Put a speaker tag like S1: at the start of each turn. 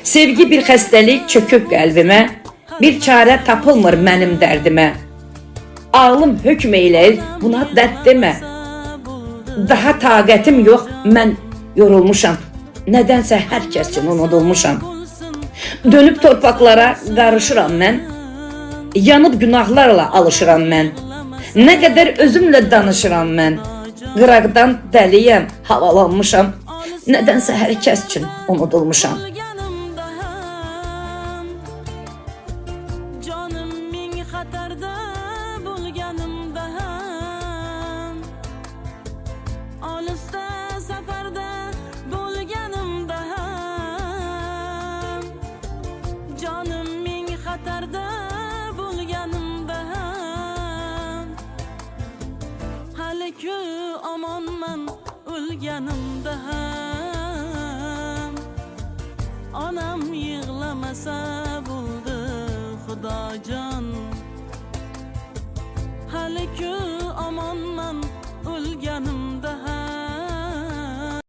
S1: Sevgi bir xəstəlik çöküb qəlbimə, bir çarə tapılmır mənim dərdimə. Ağlım hökm eyləyir, buna dərd demə. Daha taqətim yox, mən yorulmuşam. Nədənsə hər kəs üçün unudulmuşam. Dönüb torpaqlara qarışıram mən. Yanıb günahlarla alışıram mən. Nə qədər özümlə danışıram mən. Qıraqdan dəliyəm, havalanmışam. Nədənsə hər kəs üçün unudulmuşam.
S2: Canım min xatarda bo'lganimda ham, olisda safarda bo'lganimda ham, canım min xatarda bo'lganimda ham, hali-ku omonman o'lganimda ham, onam yig'lamasa